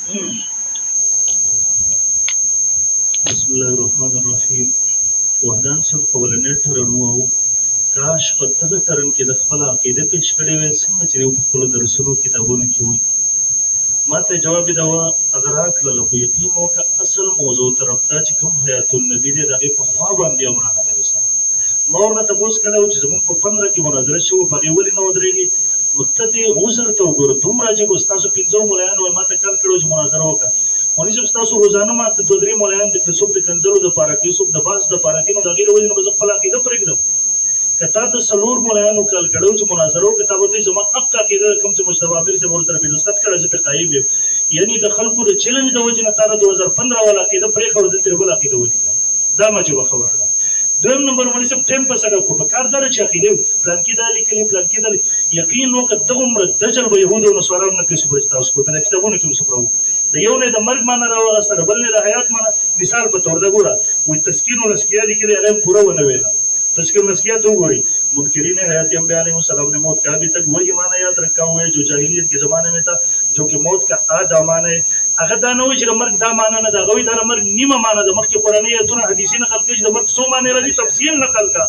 بسم الله الرحمن الرحیم. وحدان صاحب اولنی ترن وو، کاش په دغه ترن کې د خپل عقیده پیش کړې وای څنګه چې په خپلو درسونو کتابونو کې وي. ما ته جواب یې دا اگر راکړله خو یقین وکړه اصل موضوع طرف ته چې کوم حیات النبي دی د هغې په خوا باندې هم رانغلی وسره. ما ورنه تپوس کړی و چې زموږ په 15 کې مناظره شوې په هغې ولې نه ودرېږي؟ نو ته دې عذر ته وګوره، دومره عجیب و. ستاسو 15 ملایانو وایي ما ته کال کړی و چې مناظره وکړه. مولوي صاحب ستاسو روزانه ما ته 2-3 ملایان دي، څوک د کنځلو دپاره کوي، څوک د بحث دپاره کوي، نو د هغې له وجې نه به زه خپله عقیده پرېږدم. که تا ته 4 ملایانو کال کړی و چې مناظره وکړې، تا به دوی زما حق عقیده کوم چې مجتبی عامر صاحب ورسره بېنسبت کړی زه پرې قایل یم. یعنې د خلکو د چیلنج د وجې نه تا د 2015 والا عقیده پرېښوده، دلته یې بله عقیده ولیکله. دا عجیبه خبره ده. دویم نمبر مولوي صاحب ټایم په سړک کو په کار دا ده چې عقیده پلانکي دا لیکلي پلانکي دا یقین وکړه دغومره دجل به یهودو او نصارانو نه کسب تاسو کو په کتابونو کې وسپړو. د یو نه د مرګ معنی راوغسته، بل نه د حیات معنی. مثال په تور ده ګوره، وایي تسکین الاسکیا لیکلي هغه هم پوره ونه ویله. تسکین الاسکیا ته وګورئ، منکرین حیات انبیاء علیهم السلام نے موت کا ابھی تک وہی معنی یاد رکھا ہوا ہے جو جاہلیت کے زمانے میں تھا، جو کہ موت کا آدھا معنی ہے. هغه دا نه وایي چې د مرګ دا معنی نه ده، هغه وایي دا د مرګ نیمه معنی ده. مخکې قرآني ایتونه حدیثي نقل کړي چې د مرګ څو معنی راځي، تفصیل نقل کا.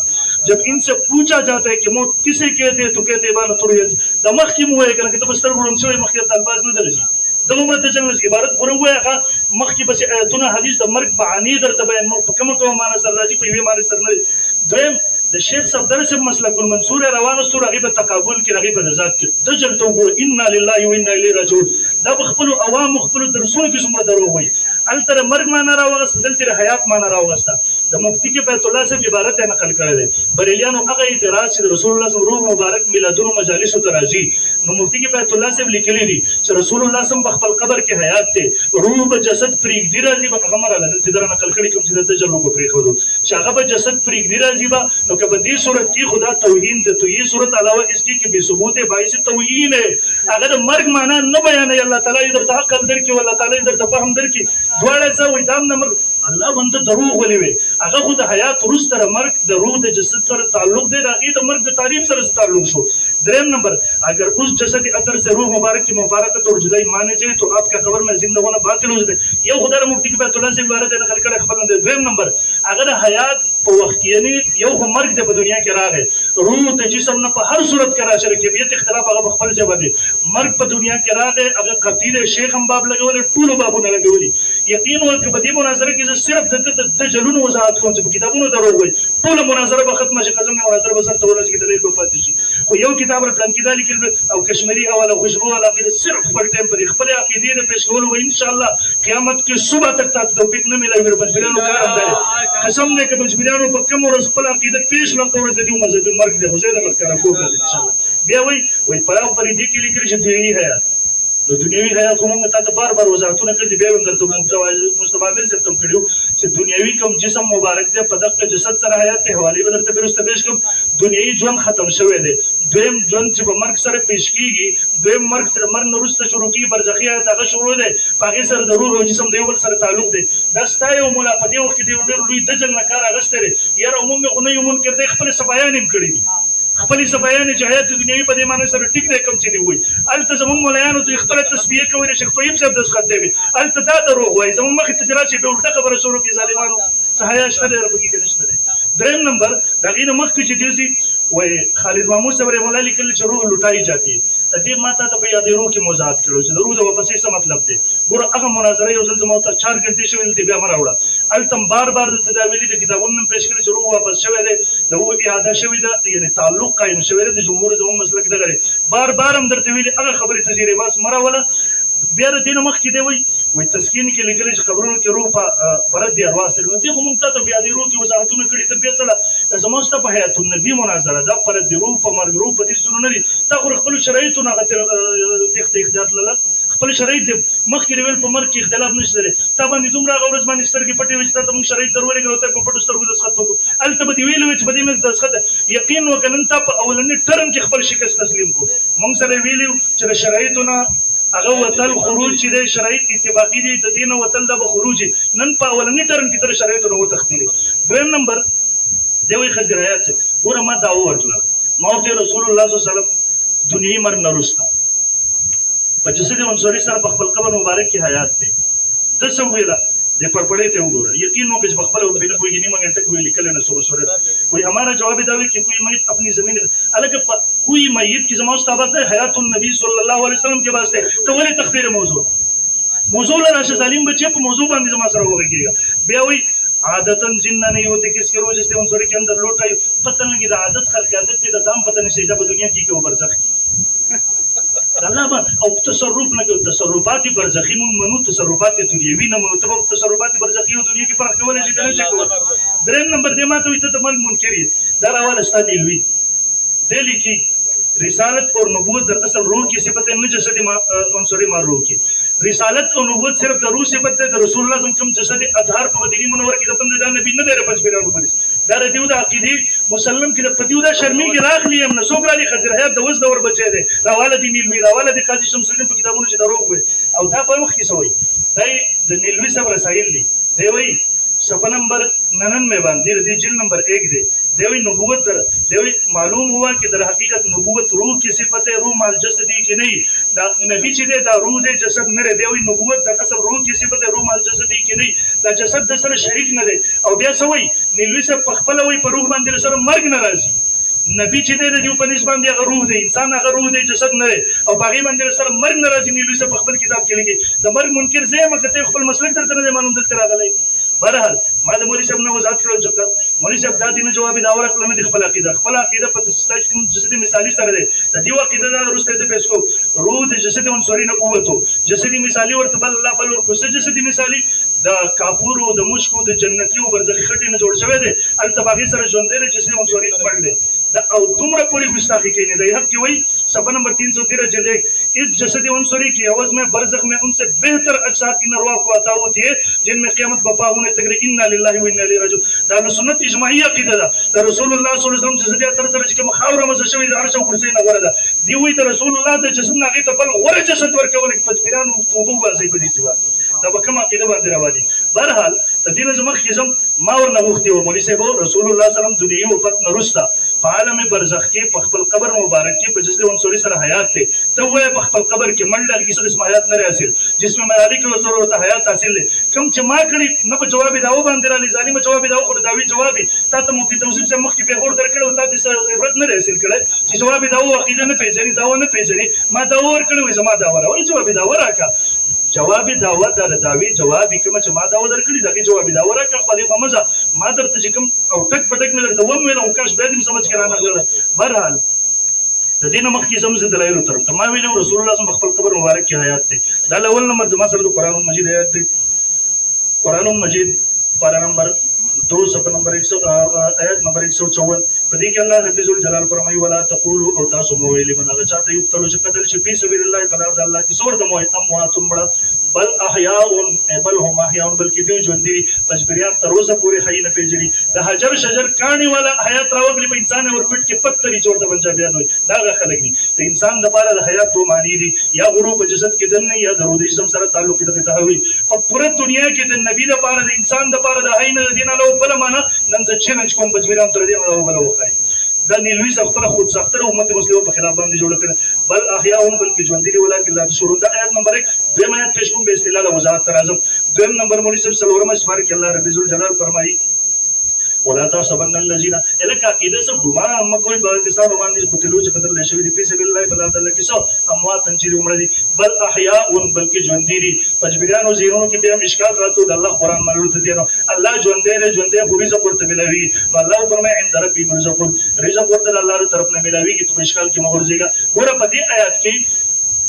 جب ان سے پوچھا جاتا ہے کہ موت کسے کہتے ہیں تو کہتے ہیں عبارت الرجز. د مخکې مو وایي که نه، که ته په سترګو ړوند شوی مخکې درته الفاظ نه درځي. دغومره ته جنګ عبارت پوره ووایه، هغه مخکې بس ایتونه حدیث د مرګ معانی درته بیان، په کومه معنی سره راځي، په یوې معنی سره نه دی. دویم د شیخ صفدر صاحب مسلک المنصور یې راواغستو، هغې په تقابل کې هغې په نظات کې دجل ته وګوره، انا لله و انا الیه راجعون. دا په خپلو عوامو خپلو درسونو کې څومره دروغ وایي. هلته د مرګ معنی راوغسته، دلته د حیات معنی راوغسته. د مفتي کفایت الله صاحب عبارت یې نقل کړی دی. بریلیانو هغه اعتراض چې د رسول الله صلی روح مبارک میلادونو مجالسو ته راځي، نو مفتي کفایت الله صاحب لیکلي دي چې رسول الله صلی په خپل قبر کې حیات دی، روح به جسد پرېږدي راځي به هغه مراله دلته در نقل کړي کوم چې د دجل وګو پرېښودو چې هغه به جسد پرېږدي راځي به. نو که په دې صورت کې خدا توهین ده، تو یہ صورت علاوه اس کی کہ بے ثبوت باعث توهین ہے. هغه د مرګ معنا نه بیانوي، الله تعالی یې درته عقل درکړي او الله تعالی یې درته فهم درکړي. دواړه څه وایي دا هم نه مرګ الله بنده دروغ ولې وي. هغه خو د حیات وروسته د مرګ د روح د جسد سره تعلق دی، د هغې د مرګ د تعریف سره تعلق شو. دریم نمبر اگر اس جسد اثر سے روح مبارک کی مبارکت اور جدائی مانے جائے تو آپ کا قبر میں زندہ ہونا باطل ہو جائے. یو خدای مفتی کفایت الله سے عبارت نقل کړی خپل نه. دریم نمبر اگر حیات په وخت کې یعنی یو خو مرګ دی په دنیا کې راغی، روح د جسم نه په هر صورت کې راشي، کیفیت اختلاف هغه په خپل ځای باندې. مرګ په دنیا کې راغی، هغه قطعي دی، شیخ هم باب لګولی، ټولو بابونه لګولي. یقین وکړه په دې مناظره کې زه صرف د دجلونو وضاحت کوم چې په کتابونو دروغ وایي. ټوله مناظره به ختمه شي، قسم نه مناظره به سر ته ورسېږي، دلیل به پاتې شي. خو یو کتاب پلانکي دا لیکل او کشمیري حواله خوشبو والا عقیده صرف خپل ټایم پرې خپلې عقیدې د پیش کولو به انشاءالله قیامت کې صبح تک تاسو توفیق نه میلاوي. بنجبریانو کار هم دی، قسم دی که بنجبریانو په کوم ورځ خپل عقیده پیش نه کړو د دې مذهبي مرګ دی، خو زه یې درته ښکاره کوم انشاءالله. بیا وایي پراخ پرې دې کې لیکلي چې دنیوي حیات، نو دنیوي حیات خو موږ تا ته بار بار وضاحتونه کړي دي، بیا هم درته مجتبی عامر صاحب ته هم کړي وو چې دنیوي کوم جسم مبارک دی په دغه جسد سره حیات دی. حوالې به درته وروسته پیش کوم. دنیوي ژوند ختم شوی دی، دویم ژوند چې په مرګ سره پیش کېږي، دویم مرګ سره مرګ نه وروسته شروع کېږي، برزخي حیات هغه شروع دی، په هغې سره د روح او جسم د یو بل سره تعلق دی. دا ستا یو ملا په دې وخت کې د یو ډېر لوی دجل نه کار اخیستی دی. یاره موږ خو نه یو منکر دی، خپلې صفایان یې هم کړي دي، خپلې صفایانې چې حیات دنیوي په دې معنی سره ټیک دی کوم چې دی وایي. هلته زموږ ملایانو ته خپله تسبیح کوي، شیخ طیب صاحب دسخط دی وي، هلته دا دروغ وایي. زموږ مخې ته چې راشي بیا الټه خبره شروع کړي ظالمانو، څه حیا شته دی پکې که نشته دی. دریم نمبر د هغې نه مخکې چې دی وایي خالد محمود صاحب رحمه الله لیکلي چې روح لوټایي جاتی ہے. د دې ما تا ته په یادې روح کې وضاحت کړو چې د روح د واپسۍ څه مطلب دی. ګوره هغه مناظره یو ځل زما ورته 4 غنټې شوې دلته بیا مه راوړه. هلته هم بار بار دلته دا ویلي د کتابونو هم پیش کړي چې روح واپس شوی دی، د روح اعاده شوې ده، یعنې تعلق قایم شوی دی. د جمهور زموږ مسلک دغه دی، بار بار هم درته ویلي هغه خبرې ته زیرې باس مه راوله. بیا د دې نه مخکې دی وایي تسکین کې لیکلي چې قبرونو کې روح په رد ارواح سره، نو دې خو موږ تا ته بیا د روح کې وضاحتونه کړي. ته بیا څه زما ستا په حیات النبي مناظره دا په رد روح په مرګ روح په دې څه نه دي. تا خو خپلو شرایطو نه هغه تېښته اختیار تلله، خپل شرایط دې مخکې دې ویل په مرګ کې اختلاف نشته دی. تا باندې دومره هغه ورځ باندې سترګې پټې وې چې تا ته موږ شرایط در ولېږل او ته په پټو سترګو دسخط وکړو. هلته به دې ویلي وې چې په دې مې دسخط یقین وکړه. نن تا په اولني ټرم کې خپل شکست تسلیم کړو. موږ سره یې ویلي چې د شرایطو نه هغه وتل خروج چې دی شرایط اتفاقي دي، د دې نه وتل دا به خروج وي. نن په اولني ټرم کې تر شرایطو نه وتښتېدې. دویم نمبر دی وایي خضر حیات صاحب ګوره ما دعوه ورکړله، ما ورته رسول الله صلی الله علیه وسلم دنیوي مرګ نه وروسته په جسد عنصري سره په خپل قبر مبارک کې حیات دی د څه ویلا د پړپړې ته وګوره یقین مو چې خپل او بینه کوئی نیمه घंटे کوئی لیکل نه سو صورت کوئی हमारा जवाब दावे कि कोई मैयत अपनी जमीन अलग कोई मैयत की जमात ताबत है हयात नबी सल्लल्लाहु अलैहि वसल्लम के वास्ते तो वली तखदीर मौजू ला राशि जालिम बच्चे पे मौजू बांध जमा सर होगा बे वही आदतन जिन्ना नहीं होते किसके रोज इस उनसरी के अंदर लौट आई पता लगी आदत खल की आदत के दाम पता नहीं सीधा दुनिया की के ऊपर जख الله او تصرف نه کوي تصرفات برزخی مونږ منو تصرفات دنیوي نه منو ته تصرفات برزخی او دنیا کې فرق کولای شي کنه چې دریم نمبر دې ماته وي ته د مرګ منکر یې دا راواله ستاسو نیلوي دلی کې رسالت اور نبوت در اصل روح کی صفت ہے نه جسد عنصری ما روح کی رسالت اور نبوت صرف د روح صفت ہے د رسول الله صلی الله علیه وسلم جسد اظهار په مدینه منوره کې د پند د نبی نه دی پس پیرانو پرس دا دیو د عقیده مسلم کې د پدیو د شرمی کې راخلی هم نسوک را دي خضر حیات د وز دور بچی دی راواله دی نیلوی راواله دی قاضي شمس الدین په کتابونو چې دروغ وي او دا په وخت کې سوی دای د نیلوی صاحب رسائل دی وی صفحہ نمبر 99 باندې د جلد نمبر 1 دی دیوی نبوت در دیوی معلوم ہوا کہ در حقیقت نبوت روح کی صفت ہے روح مال جسدی کی نہیں دا نبی چی دے دا روح دے جسد نہ رے دیوی نبوت در اصل روح کی صفت ہے روح مال جسدی کی نہیں دا جسد در سر شریک نہ دے او بیا سوئی نیلوی سے پخپل ہوئی پر روح باندې سر مرگ ناراضی نبی چې دې دیو په نسبت باندې هغه روح دی انسان هغه روح دی جسد نه او باغی باندې سر مرگ ناراضی نیلوی سے پخپل کتاب کې لګي د مرگ منکر زې مکته خپل مسلک درته نه معلوم دلته راغلی بهرحال ما د مولوی صاحب نه وضاحت کړو چې مولوی صاحب دا دینه جواب دا ورکړل نه د خپل عقیده په ستاسو جسدي مثالي سره دی د دیو عقیده دا وروسته د پیسکو روح د جسدي عنصري نه قوتو جسدي مثالي ورته بل الله بل ورکو جسدي مثالي د کافور او د مشکو د جنتی او برزخی خټي نه جوړ شوی دی التباغي سره ژوند دی جسدي عنصري پړل او دومره پوری گستاخی کی نہیں حق کی وہی صفحہ نمبر 313 جلد اس جسد عنصری کی عوض میں برزخ میں ان سے بہتر اجساد کی ارواح کو عطا ہوتی ہے جن میں قیامت بپا ہونے تک انا للہ و انا الیہ راجعون دا سنت اجماعی عقیدہ دا رسول اللہ صلی اللہ علیہ وسلم جسد تر تر چې مخاور مز شوی د عرش او کرسی نه غره ده دی وی ته رسول الله د جسد نه غیته بل غره جسد ورکول پچپیران توبو واسي په دې چې دا کوم عقیده باندې راوړي بهرحال تدین زمخ خزم ما ور نه وختي و مولوی صاحب رسول الله صلی الله علیه وسلم دنیا وفات نه رستا په عالم برزخ کې په خپل قبر مبارک کې په جسد عنصری سره حیات ته ته وای په خپل قبر کې منډه کې څه اسم حیات نه حاصل جسم ملائکه او ضرورت حیات حاصل کوم چې ما کړی نه په جواب داو باندې را لزالي ما جواب داو خو داوی جواب تا ته مفتی توصیف سے مخ کې په غور درکړو تا دې عبرت نه حاصل کړي چې جواب داو عقیده نه پیژني داو نه پیژني ما داو ور کړو زما داو ور جواب داو راکا جواب داوه در داوی جواب کوم چې ما داو درکړي دغه جواب داو راکا خو دې په مزه ما درته چې کوم او ټک پټک نه درته وم ویل او کاش به دې سمجھ کړه نه غره بهرحال د دینه مخکې زمزه دلایل تر تمام ویلو رسول الله صلی الله خپل قبر مبارک کې حیات ته دا اول نمبر زما سره قرآن مجید آیات دی قرآن مجید پارا نمبر 2 صفحہ نمبر 100 آیت نمبر 154 پدې کې الله رب ذل جلال فرمایي ولا تقولوا او تاسو مو ویلي من هغه چاته یو تلو چې قتل شي په سبیل الله تعالی د الله کی سور د مو اموات مړه بل احیاء بل هم احیاء بلکې دوی ژوند دي پجبریان تر اوسه پورې حي نه پیژني د حجر شجر کانی والا حیات راوغلی په انسان اور پټ کې پتري چورته پنجابیان وي دا خلک دي د انسان د لپاره د حیات تو معنی دي یا غرو په جسد کې دنه یا د روح جسم سره تعلق دي ته وي په پوره دنیا کې د نبی د لپاره د انسان د لپاره د حي نه دینه له بل معنا نن ځ چیلنج کوم پجبریان تر دې نه ولا وخای دا نیلوی سختره خود سختره امت مسلمه په خلاف باندې جوړ کړي بل احیاء بلکې ژوند دي ولکه لا شروع د آیت نمبر 1 دیم آیت پیش کوم به استدلال وضاحت اعظم دیم نمبر مولوی صاحب سلورم اسمار کې الله رب ذل جلال فرمایي ولا تحسبن الذين الك عقیده سے ګمان مکوې باندې باندې قتلوا چې قتل نشوي دي په سبیل الله بل تعالی کې سو اموات چې عمر دي بل احیاء بلکې ژوند دي پجبریان او زیرونو کې به مشکال راتو د الله قران ملول ته دي الله ژوند دې خو رزق ورته ملوي الله فرمای عند ربي رزق ورته الله طرف نه ملوي چې مشکال کې مغرزيګا ګوره په دې آیات کې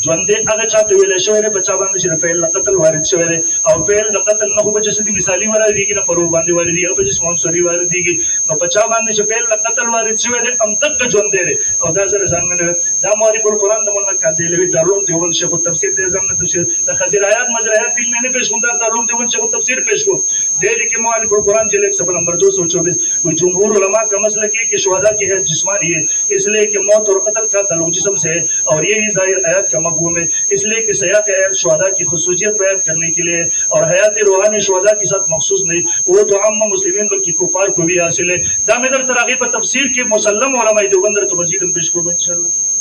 ژوند هغه چاته ویل شوی دی بچا باندې چې فعل قتل وارد شوی دی او فعل قتل نه په جسدي مثالي وارد نه پرو باندې وارد دی او په جسم عنصري وارد دی نو بچا باندې چې فعل قتل وارد شوی دی ام تک ژوند دی او دا سره ځان دا موري په قرآن د مولا کاندې لوي دارون دیول شیخ تفسیر دې ځان تفسیر د خزر آیات مجرایات دل نه پیش کوم دارون دیول شیخ تفسیر پیش کو دې کې موري په قرآن جلد صفحہ نمبر 224 وہ جمهور علماء کا مسئلہ ہے کہ شہداء کی حیثیت جسمانی ہے اس لیے کہ موت اور قتل کا تعلق جسم سے ہے اور یہی ظاہر آیات کا مفہوم ہے اس لیے کہ سیاق حیات شہداء کی خصوصیت بیان کرنے کے لیے اور حیات روحانی شہداء کے ساتھ مخصوص نہیں وہ تو عام مسلمین بلکہ کفار کو بھی حاصل ہے دامدر تراغی پر تفسیر کے مسلم علماء دیوبند تو مزید پیش کو انشاءاللہ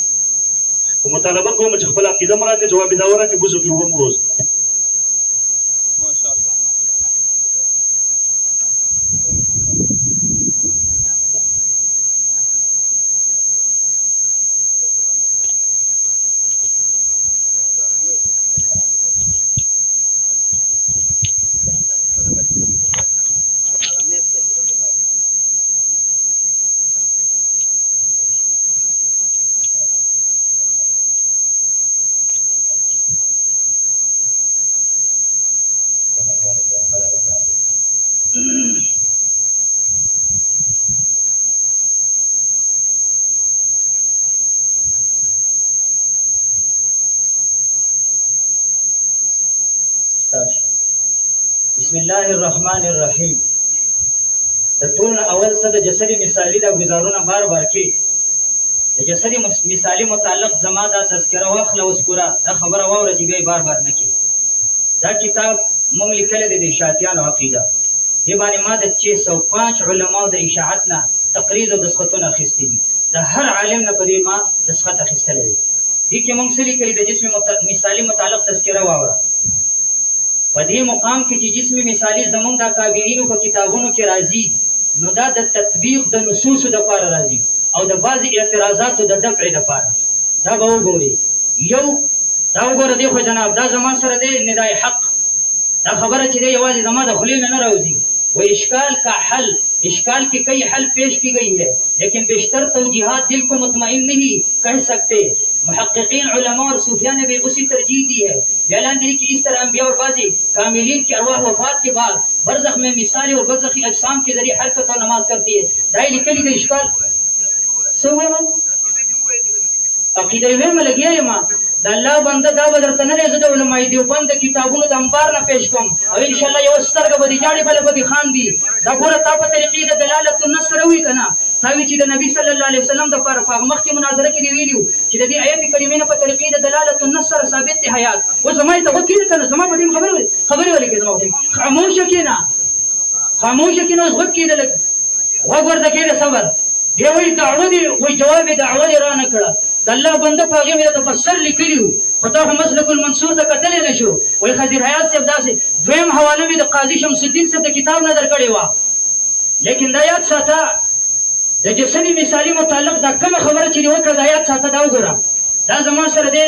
خو مطالبه کوم چې خپل عقیده م راکړه، جواب یې دا وراکړې بوزو کې اوبه م وروځه. بسم الله الرحمن الرحیم. د ټول اول څه د جسدي مثالي د گزارونه بار بار کې د جسدي مثالي متعلق زما دا تذکره واخله اوس پوره دا خبره واوره چې بیا بار بار نه کې. دا کتاب موږ لیکلی دی د اشاعتیانو عقیده. دې باندې ما د 605 علماو د اشاعت نه تقریر او دسخطونه اخیستي دي. د هر عالم نه په دې ما دسخط اخیستلی دی. دې کې موږ څه لیکلي د جسم مثالي متعلق تذکره واوره. په دې مقام کې چې جسم مثالي زمونږ د کابرینو په کتابونو کې راځي، نو دا د تطبیق د نصوصو دپاره راځي او د بعضې اعتراضاتو د دفع دپاره. دا به وګورئ. یو دا وګوره دی خو جناب دا زما سره دی ندای حق. دا خبره چې دی یوازې زما د خولې نه راوځي. و اشکال کا حل، اشکال کی کئی حل پیش کی گئی ہے لیکن بیشتر توجیحات دل کو مطمئن نہیں کہہ سکتے. محققین علماء اور صوفیہ نے بھی اسی ترجیح دی ہے. اعلان دی کہ اس طرح انبیاء اور بعضی کاملین کی ارواح وفات کے بعد برزخ میں مثالی اور برزخی اجسام کے ذریعے حرکت اور نماز کرتی ہے. دائی لکلی دا اشکال سوئے من عقیدہ ویم لگیا ہے ما دا اللہ بندہ دا بدرته نه زه د علماء دیوبند د کتابونو د انبار نه پیش کوم او ان شاء الله یو سترګه به دي جاړي بل به دي خان دي. دا ګوره تا په طریقې د دلالت النصر وی کنه تا وی چې د نبی صلی الله علیه وسلم د لپاره په مخکې مناظره کې دی ویلو چې د دې آیت کریمه په طریقې د دلالت النصر ثابت دی حیات. او زما ته وکیل کنه زما په دې خبره ولې زما خاموش کینا خاموش کینا اوس وخت کې د وګور د کې صبر دی وی دعوه دی وی جواب دعوه را نه کړه. د الله بنده په هغه مې تفسیر لیکلیو خو تا مسلک المنصور ته کتلې نشو. وای خضر حیات صاحب داسې دویم حواله مې د قاضي شمس الدین صاحب د کتاب نه درکړې وه. لیکن دا یاد ساته د جسدي مثالي متعلق دا کومه خبره چې وکړه دا یاد ساته. دا وګوره دا زما سره دی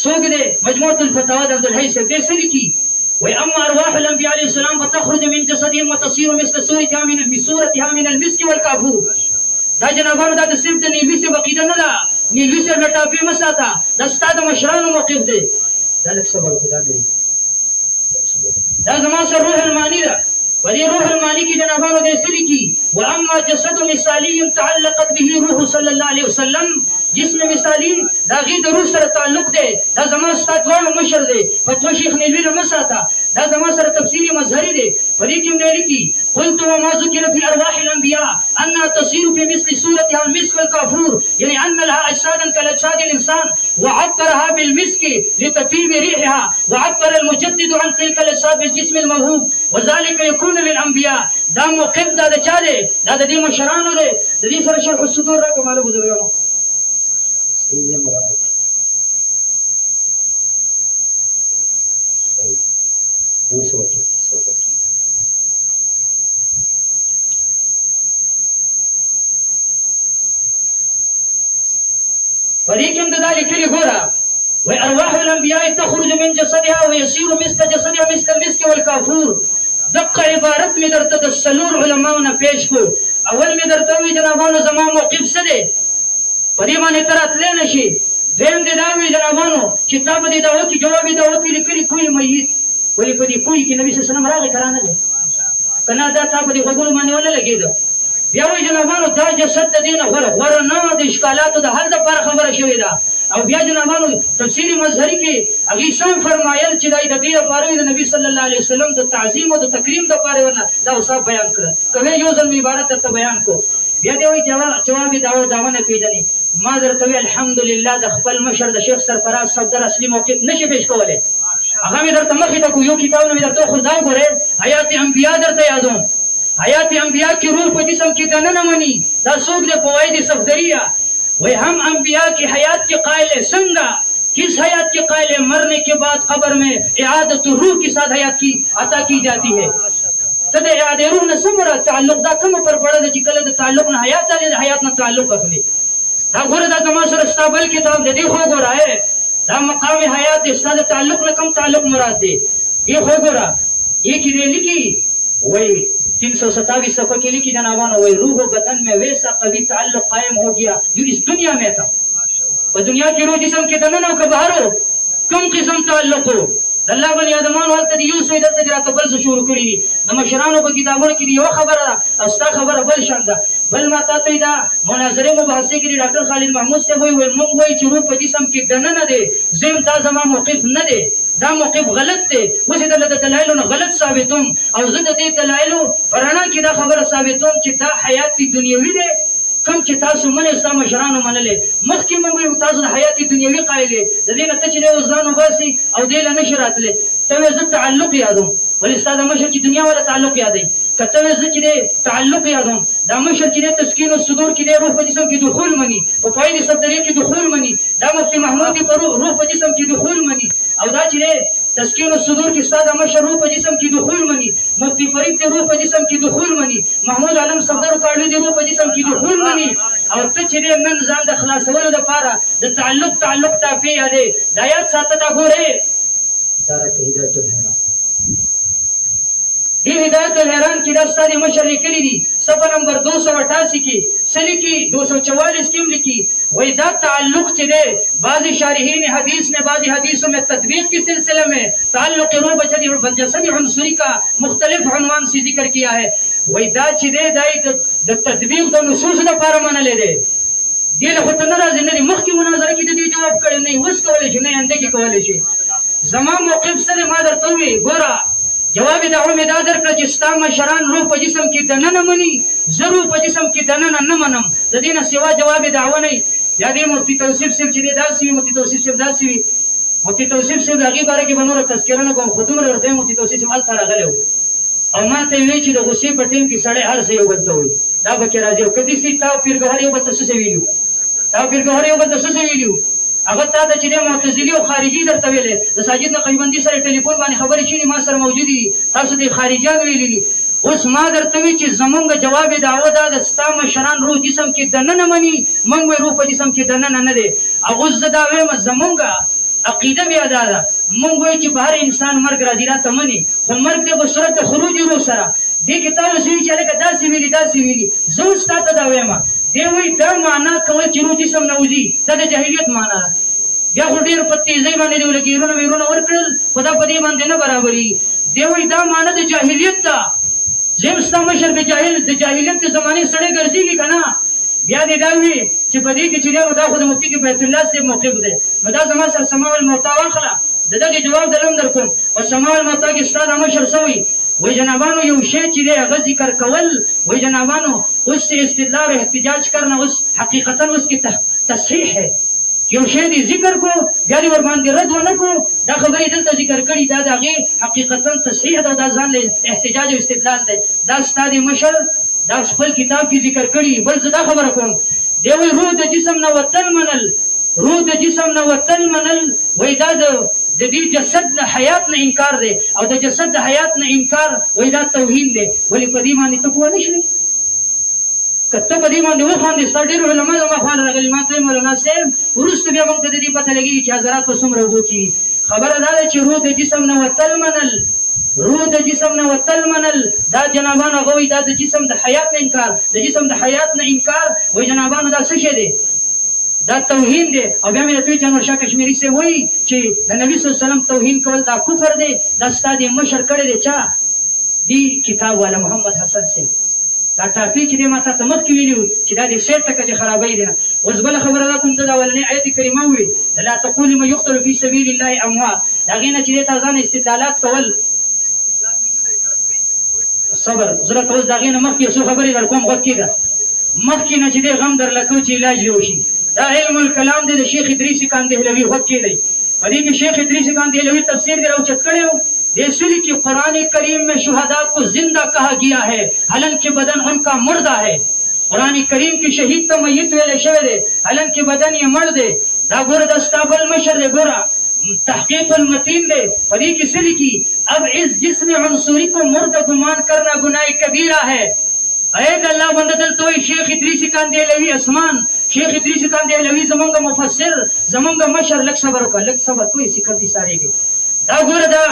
څوک دی مجموعة الفتاوی د عبدالحی صاحب دی څه لیکي. وای اما ارواح الانبیاء علیه السلام فتخرج من جسدهم وتصير مثل صورتها من المسك والكافور. دا جنابانو دا د صرف د نیلوي صاحب عقیده نه ده. نیلوي صاحب له ټاپې مه ساته دا ستا د مشرانو موقف دی. دا لږ صبر وکړه دا زما سره روح المانی ده. په دې روح المانی کې جنابانو دی څه لیکي. واما جسد مثالي تعلقت به روح صلی الله علیه وسلم. جسم مثالي دا غي د روح سره تعلق دی. دا زما استاد دواړو مشر دی فتوا شیخ نیلوي له مه ساته. دا زما سره تفسیری مظهری دی. په دې کې دی لیکي قلت وما ذكر في ارواح الانبياء انها تصير في مثل صورتها المسك والكافور يعني ان لها اجسادا كاجساد الانسان وعبرها بالمسك لتطيب ريحها وعبر المجدد عن تلك الاجساد بالجسم الموهوب وذلك يكون للانبياء. دا موقف دا د چا دی؟ دا د دې مشرانو دی. د دې سره شرح الصدور راکړه ماله بزرګانو. فريقهم ذلك اللي غورا وارواح الانبياء تخرج من جسدها ويصير مثل جسدها مثل المسك والكافور. دق عبارت می درته د سلور علماونه پیش کو. اول می درته وی جنابانو زما موقف څه دی په دې باندې تر اتلې نشي. دویم دې دا وی جنابانو چې تا په دې دعوت کې جواب دعوت لیکلي کوی میت ولی په دې کوی کې نبی صلی الله علیه وسلم راغی کرانه دی کنه دا تا په دې غوږونو باندې ولا لګیدو. بیا وی جنابانو دا جسد د دینه غره نه د اشکالاتو د حل لپاره خبره شوې ده. او بیا جنابانو تفسیری مظهری کې هغه سم فرمایل چې د دې لپاره د نبی صلی الله علیه وسلم د تعظیم او د تکریم لپاره ورنه دا اوصاف بیان کړل. کوي یو ځل عبارت ته بیان کو. بیا دی وی جواب داونه پیژنې. ما درته وی الحمدلله د خپل مشر د شیخ سرفراز صدر اصلي موقف نشي پیش کولای. هغه مې درته مخې ته کو یو کتابونه مې درته خو دا ګوره حیات انبیاء درته یادوم. حیات انبیاء کې روح په جسم کې دننه مني. دا څوک دی فواید صفدریه वही हम अंबिया की हयात के कायल संगा, किस हयात के कायल? मरने के बाद कब्र में इआदत रूह के साथ हयात की अता की जाती है। तद इआदे रूह न समरा ताल्लुक दा कम पर पड़ा द चिकल द ताल्लुक न हयात दा हयात न ताल्लुक अखली दा गोर दा तमासर स्ताबल किताब दे हो गोरा है दा मकाम हयात इस्ताद ताल्लुक न कम ताल्लुक मुराद दे ये हो गोरा ये की दे लिखी वही 327 सफ़ा के लिखी जनाबान वही रूह बदन में वैसा कभी ताल्लुक कायम हो गया जो इस दुनिया में था। और दुनिया की रूह जिस्म के दनन हो कबारो कम किस्म ताल्लुक हो अल्लाह बनी आदमान वाल तद यूसुफ इधर तक रात बल से शुरू करी नमशरानों को किताबों की यो खबर अस्ता खबर बल शंदा बल माता तो इदा मुनाजरे मुबाहसे के डॉक्टर खालिद महमूद से हुई मुंग हुई चुरू पर जिस्म के दनन न दे जिम ता जमा मौक़िफ़ न दे दा मौक़िफ़ गलत थे उसे दलाइल न गलत साबितुम और ज़द दे दलाइल पराना की दा खबर साबितुम कि दा हयाती दुनियावी दे कम چې تاسو منې ستا مشرانو منلې مخکې مونږ وایو تاسو د حیاتي دنیوي قایلې د دې نه ته چې دی اوس ځان وباسي او دې له نشي راتلې ته وایې زه تعلق یادوم ولې ستا د مشر چې دنیا والا تعلق یادوي که ته وایې زه چې دی تعلق یادوم دا مشر چې دی تسکین الصدور کې دی روح په جسم کې دخول مني په فواید صدریه کې دخول مني دا مفتي محمود په روح په جسم کې دخول مني او دا چې دی تسکین الصدور کی استاد مشر روح په جسم کې دخول مني مفتی فرید دی روح په جسم کې دخول مني محمود عالم صدر کاړي دی روح په جسم کې دخول مني او ته چې نن ځان د خلاصولو لپاره د تعلق ته پیه دی د آیات ساته دا ګوره اداره کې هدایت الحیران دی هدایت الحیران کې دا استاد مشر لیکلي دي صفحه نمبر 288 کې سلی کې 244 کې لیکي वही दा ताल्लुक चले बाज़ी शारहीन हदीस ने बाज़ी हदीसों में तदबीक के सिलसिले में ताल्लुक रूह बजसदी उनसुरी का मुख्तलिफ उन्वान से जिक्र किया है। वही दा चले दाई द तदबीक द नुसूस द पार मन ले दे दिल होत नाराज नहीं मुख की मुनाजरा की दी जवाब करे नहीं उस कवले नहीं अंदे की कवले छे जमा मौक़िफ़ से मादर तोवी गोरा जवाब दाव में दादर का जिस्ता मशरान रूह प जिस्म की दनन मनी जरूर प जिस्म की दनन न मनम ददीना सिवा जवाब दाव नहीं यादी मुफ्ती तौसीफ सिर्फ चिरे दासी मुफ्ती तौसीफ सिर्फ दासी मुफ्ती तौसीफ सिर्फ दागी बारे के बनोर तस्करन को खुदम रहते मुफ्ती तौसीफ माल थारा गले हो और मां ते वे ची गुस्से पर टीम की साढ़े हर से बलतो हुई दा बके राजे कदी सी ताव फिर गहरे बत से वीडियो ताव फिर गहरे बत से वीडियो अगर ता द चिरे मुतजिली और खारिजी दर तवेले द साजिद न कईबंदी सर टेलीफोन माने खबर छी मा सर मौजूदी तासु दे खारिजान वेली उस मादर तवी ची जमंग जवाब दावदा दस्ता मशरान रूह जिस्म की दनन मनी मंग रूह पर जिस्म की दनन न दे अगुज दावे म जमंगा अकीदा भी अदा मंग ची बाहर इंसान मर्ग राजीरा तमनी हो मर्ग दे बसरत खरूज रूह सरा दे किताब से चले का दासी मिली जोस्ता दावे म देवी द माना कवल चिरू जिस्म नौजी तद जahiliyat माना या खुदेर पत्ती जई माने दे लगी रोना मेरोना और खुदा पदी मान देना बराबरी देवी द माना दे jahiliyat ता जेमस्ता मशर के जाहिलियत के जमाने सड़े गर्जी की कना बिया दे दावी कि पदी के चिड़िया बता खुद मुफ्ती के बैतुल्लाह से मौक़िफ़ दे बता जमा सर समावल मौता वाखला ददा के जवाब दलम दरकुम और समावल मौता के उस्ताद मशर सवी वही जनाबानो ये शे चिड़े अगर जिक्र कवल वही जनाबानो उससे इस्तिदलाल और एहतिजाज करना उस हकीकतन उसकी तस्हीह है यो शेदी जिक्र को यारी वर मान दे रद वन को दा खबरी दल तो जिक्र करी दा दागे हकीकतन तस्हीह दा जान ले एहतिजाज और इस्तिदलाल दे दा उस्ताद मशर दा फल किताब की जिक्र करी बल जदा खबर को देव रूह द जिस्म न वतल मनल रूह द जिस्म न वतल मनल वही दा दी जसद न हयात न इनकार दे और द जसद हयात न इनकार वही दा तौहीन दे वली पदीमा नि तो को नशरी कत्तो पदीमा ने वो खान दे स्टार्टर उलमा जमा खान रगल मा तो मौलाना से उरुस भी हम तदी पता लगी कि हजरत को सुमर हो की खबर अदा है रूह द जिस्म न वतल मनल रूह द जिस्म न वतल मनल दा जनाबान गोई दा जिस्म द हयात न इनकार द जिस्म द हयात न इनकार वही जनाबान दा सशे दे दा तौहीन दे और मैं तो जानवर शाह कश्मीरी से वही कि नबी सल्लल्लाहु अलैहि वसल्लम तौहीन कवल दा कुफर दे दा उस्ताद मशर करे दे चा दी किताब वाला मोहम्मद हसन से दा टापी چې माता तमक کی ویلو چې دا دې سیټ تک چې خرابې دي اوس بل خبره ده کوم دا ولني آیت کریمه وی لا تقول ما يقتل في سبيل الله اموات دا غینه چې تا ځان استدلالات کول صبر زړه اوس دا غینه مخکې څو خبرې در کوم غوږ کېده مخکې نه چې غم در لکو چې علاج وشي دا علم الکلام د شیخ ادریس کاندهلوی غوږ کېدی په دې کې شیخ ادریس کاندهلوی تفسیر راو چت کړو देसुली की कुरान करीम में शुहदा को जिंदा कहा गया है हालांकि बदन उनका मुर्दा है قرآن کریم کې شهید ته میت ویل شوی دی حالانکه بدن یې مړ دی دا ګوره د استابل مشر دی ګوره تحقیق المتین دے پدی کی سلی کی اب اس جسم عنصری کو مرد گمان کرنا گناہ کبیرہ ہے اید اللہ بنددل توی شیخ ادریسی کاندیلوی اسمان شیخ ادریسی کاندیلوی زمانگا مفسر زمانگا مشر لک صبر کا لک صبر کوئی سکر دی سارے گئے دا گور دا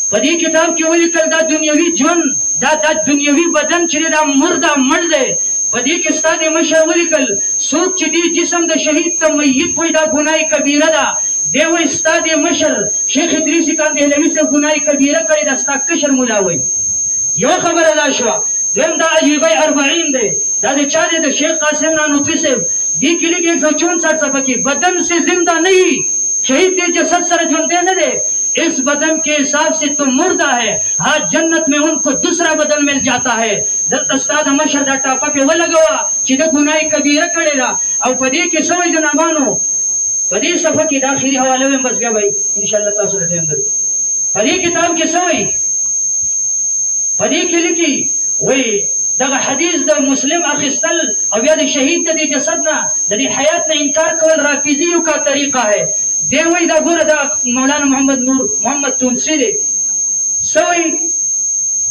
پدی کتاب کی ولی کل دا دنیاوی جن دا دنیاوی بدن چلے دا مردہ مرد دے پدی کی استاد مشر ولی کل سوچ چی جسم دا شہید تا میت ہوئی دا گناہ کبیرہ دا دیو استاد مشر شیخ ادریسی کاندیلوی سے گناہ کبیرہ کری دا ستا کشر ملاوی یو خبر ادا شوا دویم دا عجیبہ 40 دے دا دے چاہ دے دا شیخ قاسم نانوتوی سے دی کلی کی 164 صفحہ کی بدن سے زندہ نہیں شہید کے جسد سر جوندے نہ دے اس بدن کے حساب سے تو مردہ ہے ہاں جنت میں ان کو دوسرا بدن مل جاتا ہے دلت استاد مشر دا ٹاپا پہ وہ لگوا چی دا گناہ کبیرہ کرے دا او پدی کے سوئی جنابانو پدی صفحہ کی داخلی حوالے میں بس گیا بھائی انشاءاللہ تاثر ہے اندر پدی کتاب کے سوئی پدی کے لکی وی دغه حدیث د مسلم اخستل او یا د شهید د جسد نه د حیات نه انکار کول رافضیو کا طریقہ ہے دی وی دا ګوره دا مولانا محمد نور محمد تونسی دی سوی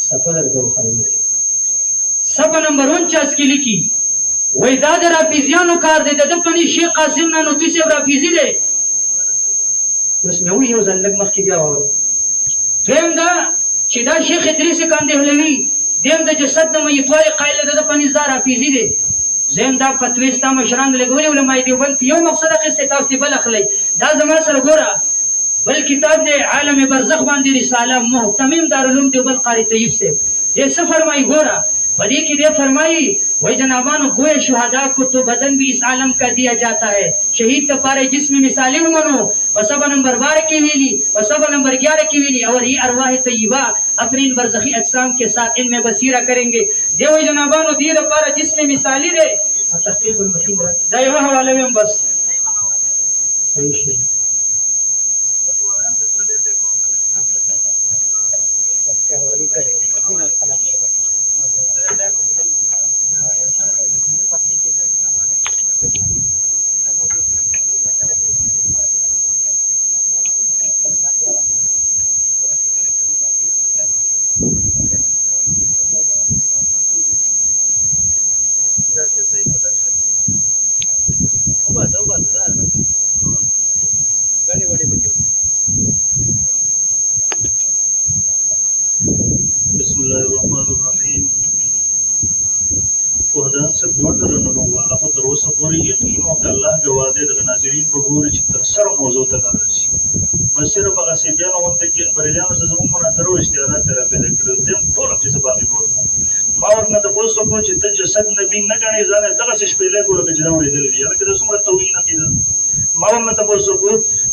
صفحه درته خبرې صفحه نمبر 49 کې لیکي وی دا د رافضیانو کار دی د پنی شیخ قاسم نانوتوی سے رافضی دی اوس مې وی یو ځل لږ مخکې بیا وره دویم دا چې دا شیخ ادریس کاندهلوی دیم د جسد د میتوالي قایل د پنځ دار حافظي دي زم دا فتویستا مشران لګولې علماء دیوبند یو مقصد اخیسته تاسو ته بل اخلي دا زما سره ګوره بل کتاب دی عالم برزخ باندې رساله محتمم دارالعلوم دیوبند قاری طیب سے دې څه فرمایي ګوره پدې کې دې فرمایي وای جنابانو گوئے شہداء کو تو بدن بھی اس عالم کا دیا جاتا ہے شہید کا پارے جسم مثالی منو وصفہ نمبر 12 کی ویلی وصفہ نمبر 11 کی ویلی اور یہ ارواح طیبہ اپنی ان برزخی اجسام کے ساتھ ان میں بصیرہ کریں گے دیو جنابانو دیر پارے جسم مثالی دے تحقیق المتین دا یہ حوالے میں بس صحیح شیء حوالی کرے بسم الله الرحمن الرحیم وحدان سے دوٹر انہوں والا تر اوسه پورې یقین او الله جوازه د ناظرین په ګوري چې تر سره موضوع ته راځي مسیر په غسیبیان او ته کې بریلیان زموږ مناظره او اشتهارات راغلي کړو دیم ټول څه باندې ګورم ما ورنه د پوسټ په چې ته جسد نبی نه غني ځان دغه څه شپېلې ګورم چې دا وړي دي یاره که څومره توهین کیده ما ورنه ته پوسټ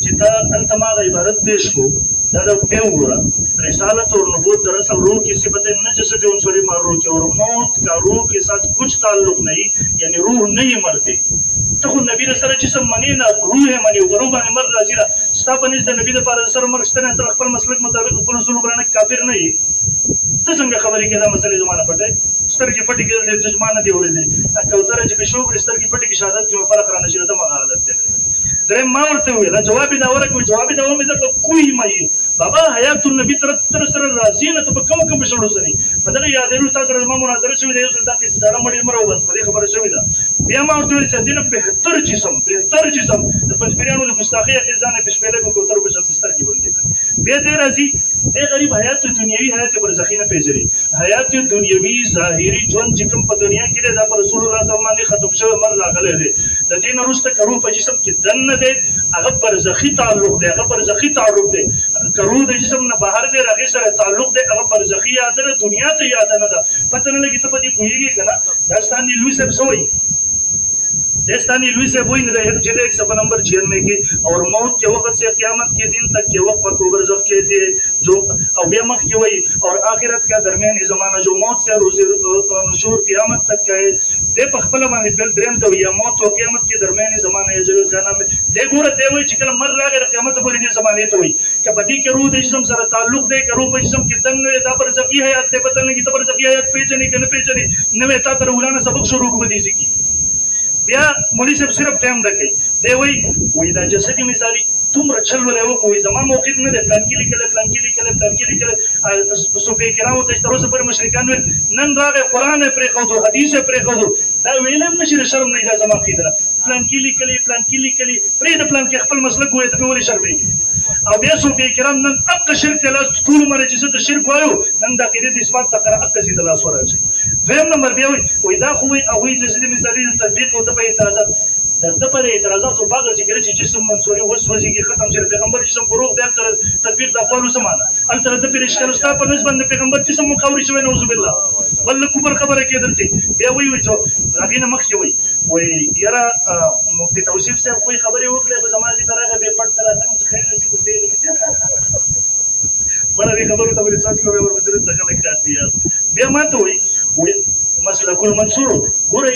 چې تا انت ما د عبارت پیش کو دا به وګوره رسالت اور نبوت دراصل روح کی صفت نہ جیسے جو انصری مار روح کی اور موت کا روح کے ساتھ کچھ تعلق نہیں یعنی روح نہیں مرتے تو نبی رسول جسم منی نہ روح ہے منی ورو باندې مر راځي را ستاپنځ د نبی د پاره سره مرشتنه تر خپل مسلک مطابق خپل اصول باندې کافر نه یي ته څنګه خبرې کې دا مسلې زمانہ پټه سترګې پټې کې د تجمانه دی ورې کوتره چې بشو پر سترګې پټې کې شهادت کې فرق را نشي دا مغالطه ده درې ما ورته ویل جواب دا ورکوي جواب دا مې درته کوی مې بابا حیات النبی تر سره راځي نه ته په کوم شړو سني په دغه یادېرو تاسو سره ما مناظره شوې ده یو ځل تاسو سره مړی مرو بس په دې خبره شوې ده بیا ما ورته ویل چې دینه به تر جسم د پنځپیرانو د مستاخی ځانه په شپېلې کو تر په ستر کې باندې بیا دې راځي اے غریب حیات دنیوي حیات برزخی نه پیژري حیات دنیوي ظاهري ژوند چې کوم په دنیا کې ده دا پر رسول الله صلی الله علیه وسلم ختم شوی مر راغلی دی د دې نه وروسته کرو په جسم کې دن نه دی هغه برزخی تعلق دی هغه برزخی تعلق دی کرو د جسم نه بهر دی هغه سره تعلق دی هغه برزخی یاد نه دنیا ته یاد نه ده پته نه لګي ته په دې پوهیږي کنه دا ستاني لوی صاحب سوئی دستانی لوی سے وہی نہیں جلے ایک صفحہ نمبر 96 کی اور موت کے وقت سے قیامت کے دن تک کے وقت پر برزخ کے تھے جو اویمخ کی وہی اور آخرت کا درمیانی زمانہ جو موت سے روز نشور قیامت تک کا ہے دے پخپل باندې بل دریم ته یا موت او قیامت کې درمیاني زمانه یې جوړ ځانه دې ګوره دی وای چې کله مر راغی قیامت په دې زمانه ته وای که په دې کې روح د جسم سره تعلق دی که روح په جسم کې دن نه دا برزخي حیات دی پته نه لګي ته برزخي حیات پېژنې که نه پېژنې نوې تا ته روحانه سبق شروع کړو په دې کې بیا مولوي صاحب صرف ټایم راکوي دی وایي دا جسدي مثالي څومره چل ولی وکړو زما موقف نه دی پلان کې لیکلی پلان کې لیکلی پلان کې لیکلی صوفیه کرامو ته چې تر اوسه پورې مشرکان ویل نن راغی قرآن یې پرېښودو حدیث یې پرېښودو دا ویلی هم نه شي د شرم نه دا زما عقیده ده پلان کې لیکلی پلان کې لیکلی پرېږده پلان کې خپل مسلک ووایه ته مې ولې شرمېږي او بیا صوفیه کرام نن حق شرک ته لاس ټول عمر چې زه د شرک وایو نن د عقیدې د اثبات دپاره حق ته د لاس ورأچوي دویم نمبر بیا وایي دا خو وایي هغوی جسدي مثالي د تطبیق او د په اعتراضات د ده پر اعتراضاتو باغ چې کله چې جسم منصوري وسوځېږي ختم شي د پیغمبر جسم په روغ دی هلته تطبیق د اقوالو څه معنی هلته د پېر اشکال ستا په نسبت د پیغمبر جسم مخاوري شوی نعوذ بالله بل کفر خبره کېدل دی بیا وایي چې هغې نه مخکې وایي یاره مفتي توصیف صاحب خو یې خبرې وکړې خو زما دې ته راغی بې پټ ته راتلم چې خیر نه شي خو دې بله دې خبرو ته به ریسرچ کوې ورپسې دغه کار دی بیا ما ته وایي مسلک المنصور ګورئ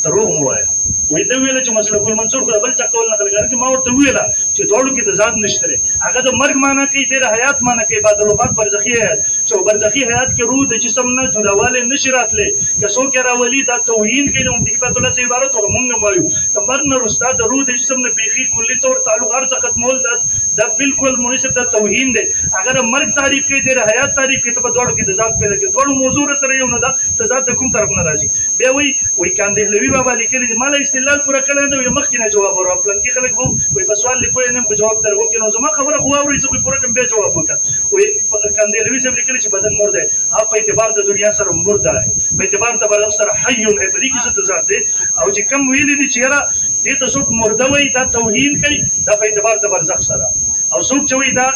دروغ مو وایه وایي ده ویله چې مسلک المنصور خو د بل چا کول نقل کوي چې ما ورته وویله چې دواړو کې د ذات نشته دی هغه د مرګ معنا کوي دی د حیات معنا کوي بعد الوفات برزخي حیات چې برزخي حیات کې روح د جسم نه جداوالی نشي راتلی که څوک یې راولي دا توهین کوي د مفتي کفایت الله صاحب عبارت وکړه مونږ هم وایو د مرګ نه وروسته د روح د جسم نه بیخي کلي طور تعلق هر څه ختمول دا بالکل مناسب دا توهین دی اگر مرګ تعریف کوي دی د حیات تعریف کوي ته په دواړو کې د ذات پیدا کوي دواړو موضوع سره یو نه ده د ذات د کوم طرف نه راځي بیا وایي کاندهلوي بابا لیکلي دي ما له استدلال پوره کړی نه دی مخکې نه جواب ورکړم پلنکي خلک به وایي په سوال لیکو یې نه په جواب در وکړي نو زما خبره خو واورئ زه خو پوره کړم بیا جواب وکړم وایي کاندهلوي صاحب لیکلي چې بدن مرده دی هغه په اعتبار د دنیا سره مرده دی په اعتبار د برزخ سره حی دی په دې کې څه تضاد دی او چې کوم ویلي دي چې یاره دې ته څوک مرده وایي دا توهین کوي دا په اعتبار د برزخ سره او څوک چې وایي دا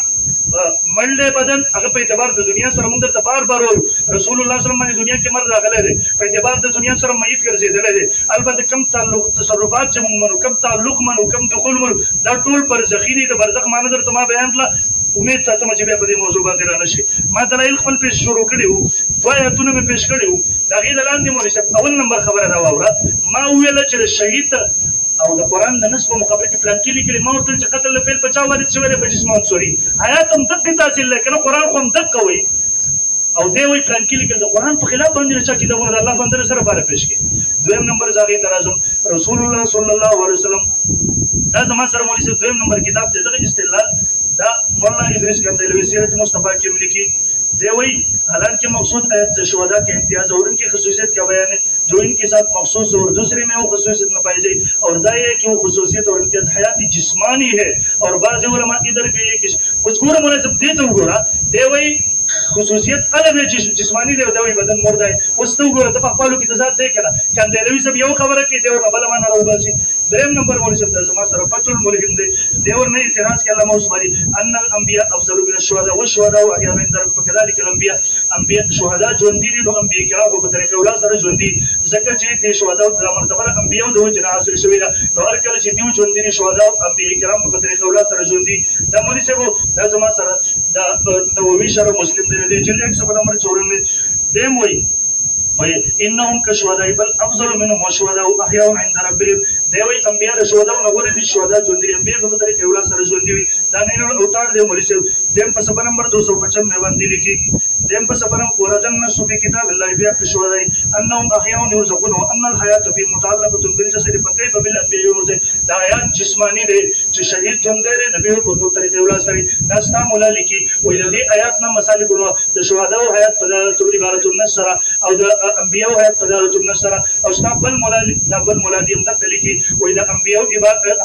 مړ دی بدن هغه په اعتبار د دنیا سره موږ درته بار بار وایو رسول الله صلی الله علیه وسلم باندې دنیا کې مرګ راغلی دی په اعتبار د دنیا سره میت ګرځېدلی دی البته کم تعلق تصرفات چې موږ منو کم تعلق منو کم دخول منو دا ټول برزخي دي د برزخ معنی درته ما بیان کړه امید ساتم چې بیا په دې موضوع باندې را نه شي ما دلایل خپل پیش شروع کړي وو دوه ایتونه مې پیش کړي وو د هغې د لاندې مولوي صاحب اول نمبر خبره را واوره ما وویله چې د شهید او د قرآن د نص په مقابل کې پلانکي لیکلي ما ورته چې قتل د فعل په چا وارد شوی دی په جسم منصوري حیات هم دقې تحصیل دی که نه قرآن خو هم دقه وایي او دی وایي پلانکي لیکل د قرآن په خلاف باندې د چا کتابونه د الله بندره سره باره پیش کړي دویم نمبر زه هغې ته راځم رسول الله صلی الله علیه وسلم دا زما سره مولوي صاحب دویم نمبر کتاب دی دغه استدلال دا مولانا ادریس کندهلوي سیرت مصطفی کې لیکي دی وایي حالانکہ مقصود آیت سے شہداء کے امتیاز اور ان کی خصوصیت کا بیان ہے جو ان کے ساتھ مخصوص اور دوسرے میں وہ خصوصیت نہ پائی جائے اور ظاہر ہے کہ وہ خصوصیت اور امتیاز حیاتی جسمانی ہے اور بعض علماء ادھر کے یہ کچھ گورا مناسب دیتا ہوں گورا دی وایي خصوصیت الگ ہے جسمانی دی وایي بدن مرده ہے اوس ته وګوره ته په خپلو کې تضاد دی که نه کندهلوي صاحب یو خبره کوي دی ورنه بله معنا راوباسي دریم نمبر مولوي صاحب دا زما سره فتح الملهم دی دی ورنه اعتراض کوي علامه عثماني ان الانبیاء افضل من الشهداء والشهداء احیاء عند ربك فكذلك الانبیاء انبیاء شهدا ژوندي دي نو انبیاء کرام په طریقې ولا سره ژوندي ځکه چې د شهدا د مرتبه انبیاء د وجه نه حاصل شوي ده نو هر کله چې دوی ژوندي دي شهدا انبیاء کرام په طریقې ولا سره ژوندي دا مولوي صاحب دا زما سره دا نووي شرح مسلم دی جلد 100 نمبر 94 دیم وایي انهم كشهداء بل افضل منهم وشهداء احياء عند ربهم دی وایي انبیاء د شهدا نه غوره دي شهدا ژوندي انبیاء په طریقې ولا سره ژوندي وي دا نه اوتار دی مولوي صاحب دیم په صفحه نمبر 295 باندې لیکي دیم په صفحه ورد النص في كتاب الله بیا كشهداء انهم احياء يرزقون وان الحياه في متعلقه بالجسد فكيف بالانبياء يرزق دا آیات جسمانی دی چې شهید ژوندی دی نبی په طریقې ولا سره دا ستا مولا لیکي وایي د دې آیات نه مسالک د شهدا او حیات په عبارت النص سره او د انبیاء حیات په عبارت النص سره او ستا بل مولا دا بل مولا دی هم دغه لیکي وایي د انبیاء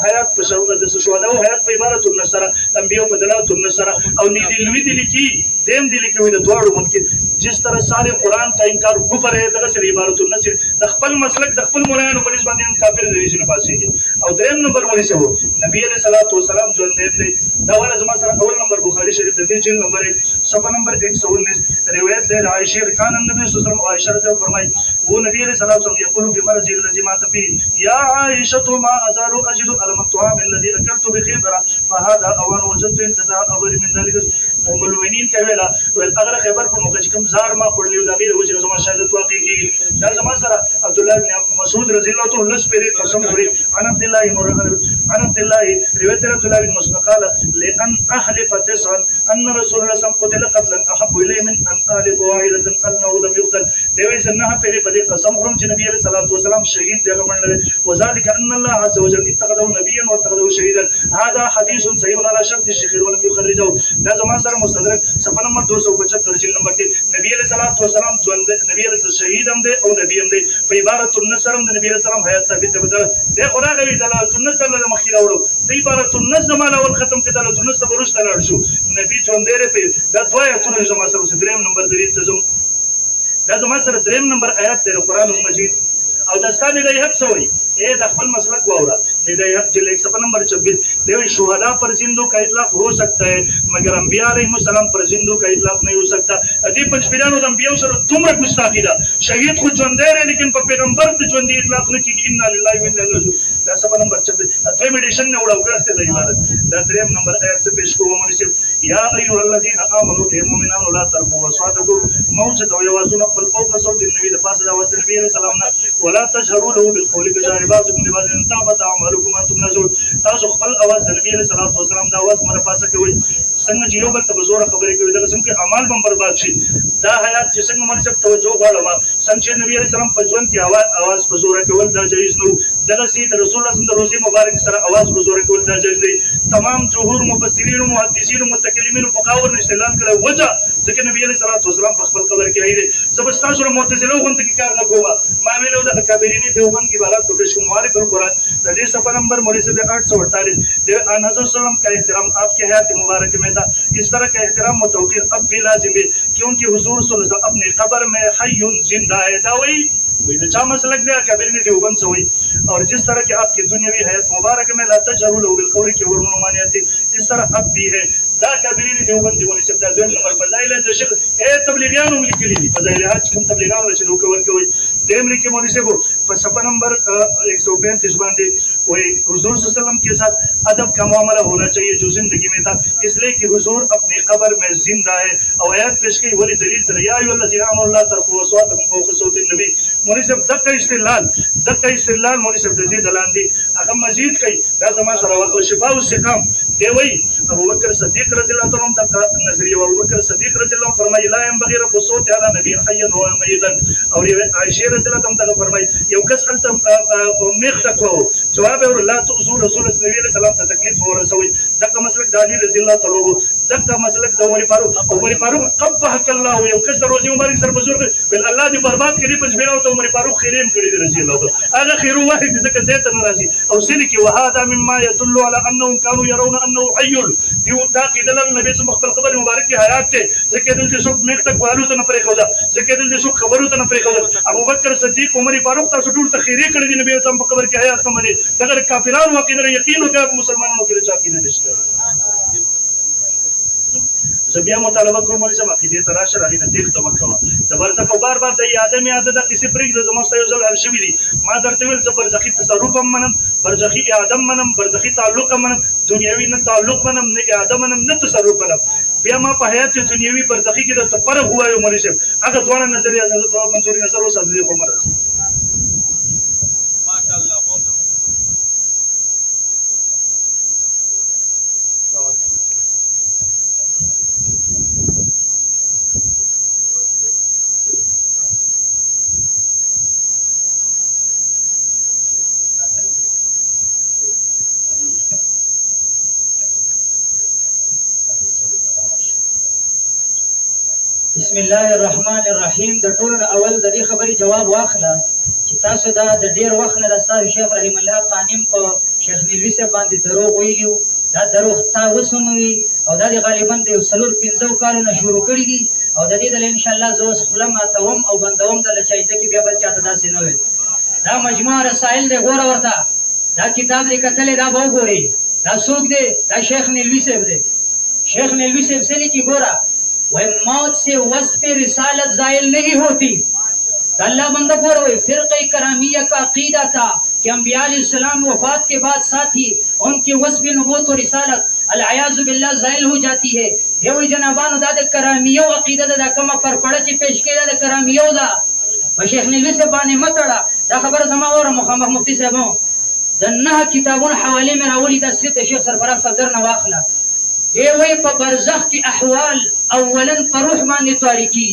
حیات په د شهدا او حیات په عبارت النص سره انبیاء په دلالت النص سره او نیدلوي دی لیکي دیم دی لیکي وایي د دواړو ممکن जिस तरह सारे कुरान का इनकार कुफर है दगा से इबारत النصر د خپل مسلک د خپل مولانو په نسبت باندې کافر دی چې نه پاسيږي او دریم نمبر ولې څه وو نبی عليه الصلاه والسلام ژوند دی دا ولا زما سره اول نمبر بخاری شریف د دې جلد نمبر 1 صفحه نمبر 119 روایت ده عائشہ کان النبي صلی الله علیه وسلم عائشہ رضی الله فرمای وہ نبی علیہ الصلاه والسلام یقول في مرض الذي مات فيه يا عائشة ما ازال اجد الم الطعام الذي اكلت بخيبر فهذا اوان وجدت انقضاء امر من ذلك ام المؤمنین ته ویلا ول هغه خبر په موقع چې کوم زار ما خورلیو د غیر وجه زما شهادت واقع کیږي دا زما سره عبد الله بن مسعود رضی الله تعالی عنہ پیری قسم خوري عن عبد الله روایت عبد الله بن مسعود قال لان احلف تسعا ان رسول الله صلى الله عليه وسلم قتل قتلا احب الي من ان احلف واحده انه لم يقتل دوی زنه پیری په دې قسم خورم چې نبی عليه الصلاه والسلام شهید دی غمنه وذلك ان الله عز وجل اتخذه نبيا واتخذه شهيدا هذا حديث صحيح على شرط الشيخ ولم يخرجه دا زما سره مستدرک صفحه نمبر 275 جلد نمبر 3 نبی علیہ الصلوۃ والسلام ژوند نبی علیہ شهید هم دی او نبی هم دی په عبارت النصر هم د نبی علیہ السلام حیات ثابت ده دا خورا غوی دلالت النصر له مخې راوړو د عبارت النصر زمانه ول ختم کړه دلالت النصر ورسته لاړ شو نبی ژوند دی په دا دوايا تر زما سره دریم نمبر 3 ته دا زما سره دریم نمبر آیات دی قرآن مجید او داستان دی حق سوی اے د خپل مسلک واورا ہدایت جلد 1 نمبر 26 دیوی شہداء پر زندوں کا اطلاق ہو سکتا ہے مگر انبیاء علیہ السلام پر زندوں کا اطلاق نہیں ہو سکتا ادی پنځپیرانو د انبیاء سره دومره ګستاخی ده شهید خو ژوند دی لیکن په پیغمبر د ژوند اطلاق نه کیږي ان لله و انا الیه راجعون دا 7 نمبر 26 اته میډیشن نه وړاو کړه د عبادت دا دریم نمبر آیت څخه پیش کوم مونږ یا ایها الذین آمنوا المؤمنون لا ترفعوا اصواتکم موجه او یوازون خپل فوق صوت النبی د پاسه د واست نبی علیہ السلام نه ولا تجهروا له بالقول كجهر بعضكم لبعض ان تهبط اعمالكم وانتم نزول تاسو خپل اواز د نبی علیہ الصلوۃ والسلام د اواز مر پاسه کوي څنګه چې یو بل ته زور خبرې کوي دا څنګه اعمال هم برباد شي دا حیات چې څنګه مونږ ته توجه غواړو څنګه چې نبی علیہ السلام په ژوند کې اواز په زور کول دا جایز نه دغه سي د رسول الله صلی الله علیه وسلم د روزي مبارک سره اواز په زور کول دا جایز دی تمام جمهور مفسرین او محدثین او متکلمین په قاور استدلال کړي وجه ځکه نبی علیہ الصلوۃ والسلام په خپل قبر کې ایله زبستا سره معتزله غونډه کې کار نه کوه ما ویلو د اکابرین دیوبند کی بارات کو پیش مبارک قرآن د دې صفحه نمبر مولوی صاحب 848 د ان حضرت صلی الله علیه وسلم کا احترام آپ کے حیات مبارک میں تھا اس طرح کا احترام و توقیر اب بھی لازم ہے کیونکہ حضور صلی اللہ علیہ وسلم اپنے قبر میں حی زندہ ہے داوی وہی چا مسلک دیا اکابرین دیوبند سے ہوئی اور جس طرح کہ آپ کی دنیاوی حیات مبارک میں لا تجهروا له بالقول کی ورنو مانیت اس طرح اب بھی ہے دا کابرین دیوبند مولوی صاحب دا دویم نمبر فضائل د شیخ اے تبلیغیانو لیکلي دي فضائل حج کوم تبلیغیانو چې نو کور کوي دیم لیکي مولوی صاحب په صفحه نمبر 135 باندې وہی حضور صلی اللہ علیہ وسلم کے ساتھ ادب کا معاملہ ہونا چاہیے جو زندگی میں تھا اس لیے کہ حضور اپنی قبر میں زندہ ہے اور آیات پیش کی ولی دلیل تر یا ایھا الذین آمنوا لا ترفعوا اصواتکم فوق صوت النبی مولوی صاحب دغه استدلال مولوی صاحب د دې دلان دي هغه مزید کوي دا زما سره وکړه شفاء السقام دی وی ابو بکر صدیق رضی اللہ عنہ کا نظریہ ابو بکر صدیق رضی اللہ عنہ فرمائے لا ينبغي رفع الصوت على نبي حي و ميتا اور عائشہ رضی اللہ عنہ کا فرمائے یو کس انت میخ تکو جواب اور لا تؤذوا رسول الله صلی اللہ علیہ وسلم تکلیف اور رسول دغه مسلک دانی رضی اللہ تعالی عنہ دغه مسلک د عمر فاروق قبحك الله یو کس روزي مبارک سر بزرگ بل الله دی برباد کړي پنځ بیرو ته عمر فاروق خیریم کړي رضی الله عنه هغه خیر واحد ذکر زیت ناراضي او سلکی وهذا مما يدل على انهم كانوا يرون انه حي دیو دا کېدل نبی صلی الله علیه وسلم مبارک کی حیات ته ځکه دلته څوک میک تک والو ته نه پرې خودا ځکه دلته څوک خبرو ته نه پرې خودا ابو بکر صدیق عمر فاروق تاسو ټول تخیری کړی دی نبی صلی الله علیه وسلم په قبر کې حیات نه مني دغه کافرانو عقیده یقین وکړه مسلمانانو کې چا عقیده نشته زبیا مطالبه کوم مولوی صاحب عقیده تراشه راځي د تیغ تمکوا د برزخ او بار د ادم یاد د کیسې پرېږ د زموږ یو ځل حل شوی دي ما درته ویل چې برزخی تصرف هم منم برزخی ادم منم برزخی تعلق هم منم دنیوي نه تعلق منم نه ادم منم نه تصرف منم بیا ما په حیات دنیوي برزخی کې د فرق هوا یو مولوی صاحب هغه ځوان نظریه منصوري نظر اوسه د عمر ماشاءالله بسم الله الرحمن الرحیم د ټول اول د دې خبرې جواب واخله چې تاسو دا د ډیر وخت نه د استاد شیخ رحیم الله قانم په شیخ نیلوی صاحب باندې دروغ ویلو دا دروغ تا وسموي او دا غالبا د 4-5 کالونو شروع کړی دي او د دې د ان شاء الله زوس خلم اتوم او بندوم د لچایته کې بیا بل چاته داسې نه وي دا مجموعه رسائل د غوړه ورته دا کتاب لیکل دا به وګوري دا څوک دی دا شیخ نیلوی صاحب دی شیخ نیلوی صاحب سے لیکي ګوره وہ موت سے وصف رسالت زائل نہیں ہوتی اللہ بندہ پور ہوئے فرقہ کرامیہ کا عقیدہ تھا کہ انبیاء علیہ السلام وفات کے بعد ساتھ ہی ان کی وصف نبوت و رسالت العیاذ باللہ زائل ہو جاتی ہے دی وایي جنابانو دا د کرامیو عقیده ده، دا کومه پرپړه چې پیش کېده د کرامیو ده، په شیخ نیلوي صاحب باندې مه تړه. دا خبره زما واوره مخامخ مفتي صاحب، د 9 کتابونو حوالې مې راولي، دا صرف د شیخ سرفراز صدر نه واخله. دی وایي په برزخ کې احوال اولا په روح باندې تاریکي،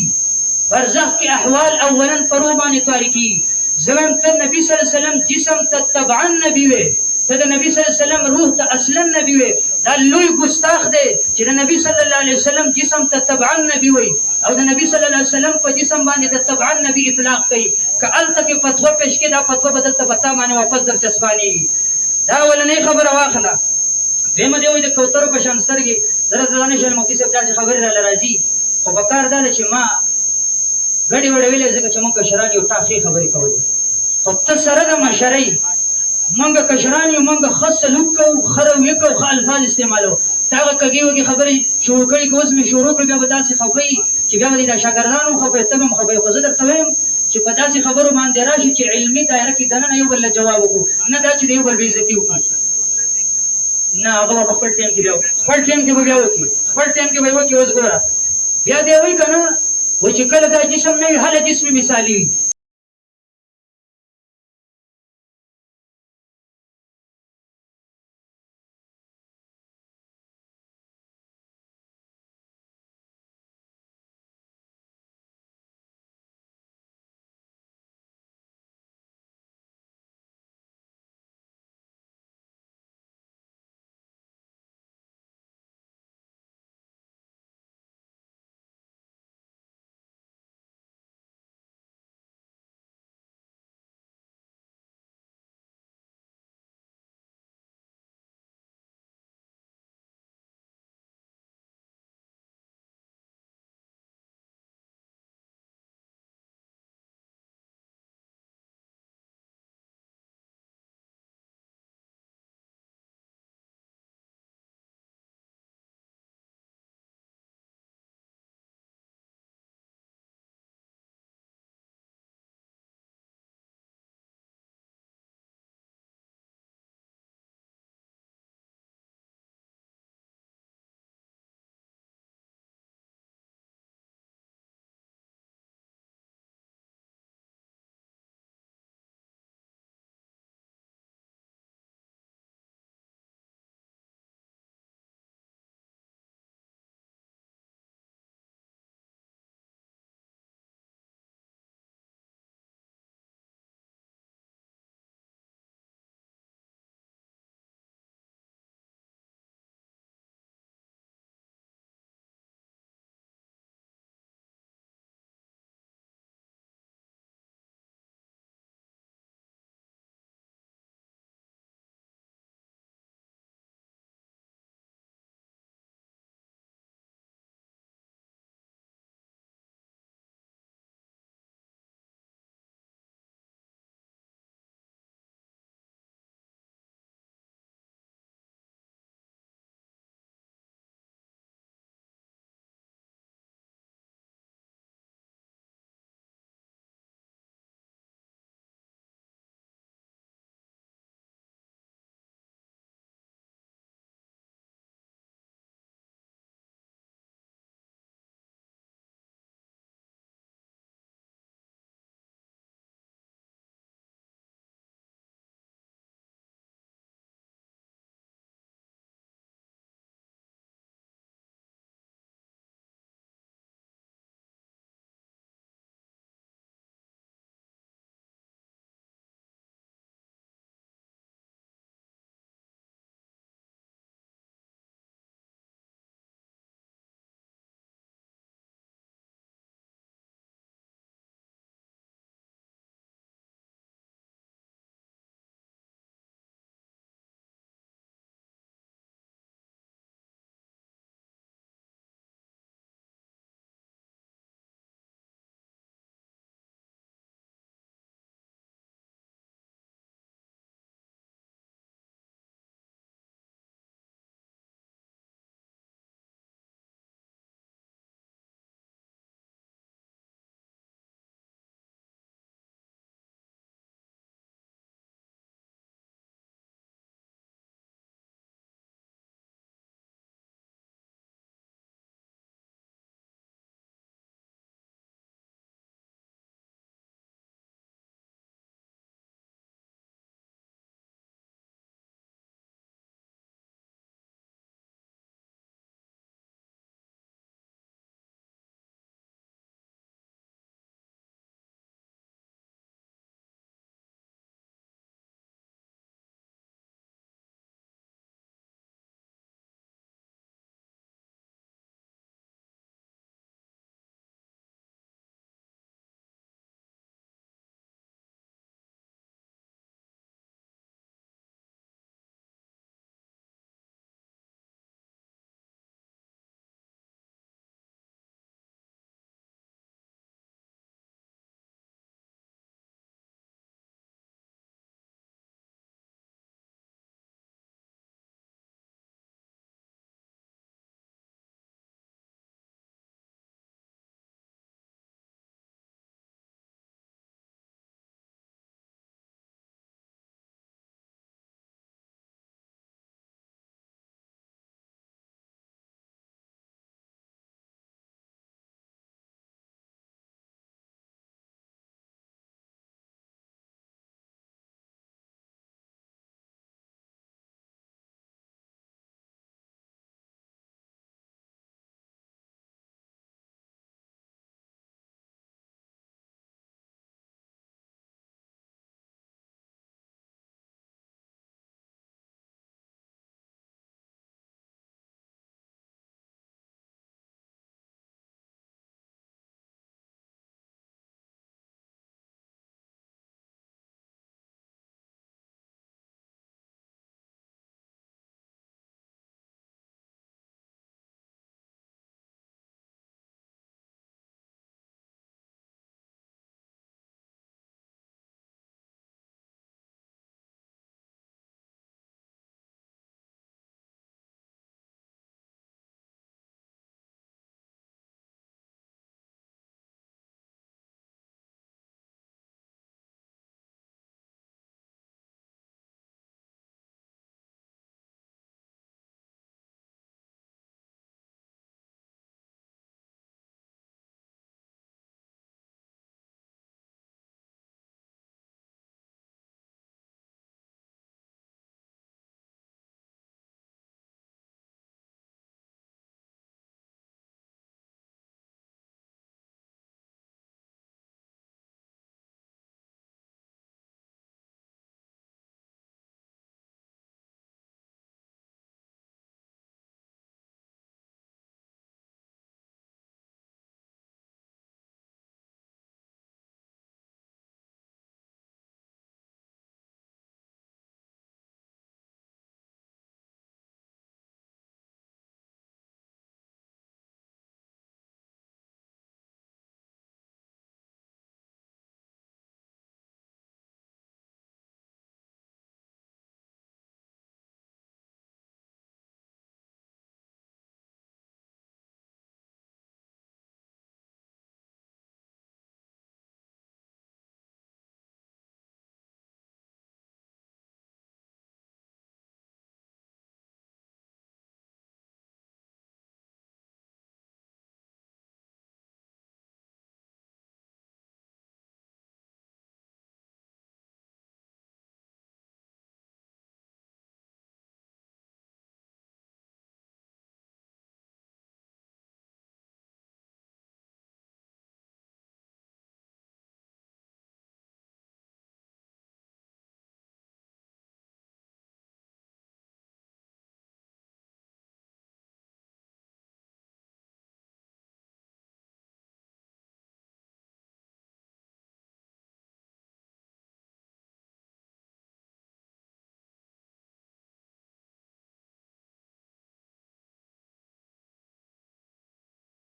برزخ کې احوال اولا په روح باندې تاریکي. زمم ته نبی صلی الله علیه وسلم جسم ته طبعا نبی وي، ته د نبی صلی الله علیه وسلم روح ته اصلا نبی وي. دا لوی ګستاخ دی چې د نبی صلی الله علیه وسلم جسم ته طبعا نبی وي او د نبی صلی الله علیه وسلم په جسم باندې د طبعا نبی اطلاق کوي. که هلته کې فتوا پیش کړي، دا فتوا به دلته په تا باندې واپس در چسبانېږي. دا اولنۍ خبره واخله. دویمه دی وایي د کوترو په شان سترګې. زه درته نه شم مفتي صاحب داسې خبرې راله راځي، خو په کار دا ده چې ما ګډې وډې ویلې ځکه چې موږ کشران یو ټاخې خبرې کولې، خو ته سره د مشرۍ موږ کشران یو، موږ ښه سلوک کوو، ښه رویه کوو، ښه الفاظ استعمالوو. ته هغه کږې وږې خبرې شروع کړي که اوس مې شروع کړي، بیا به داسې خفوي چې بیا به دې دا شاګردان هم خفوي، ته به هم خفوي. خو زه درته وایم چې په داسې خبرو باندې راشي چې علمي دایره کې دننه یو بل له جواب وکړو، نه دا چې د یو بل بېعزتي وکړو. نه هغه به په خپل ټایم کې بیا خپل ټایم کې به بیا وکړي، خپل ټایم کې به یې وکړي. اوس ګوره بیا دی وایي که نه، وایي چې کله دا جسم نه وي هله جسم مثالي وي.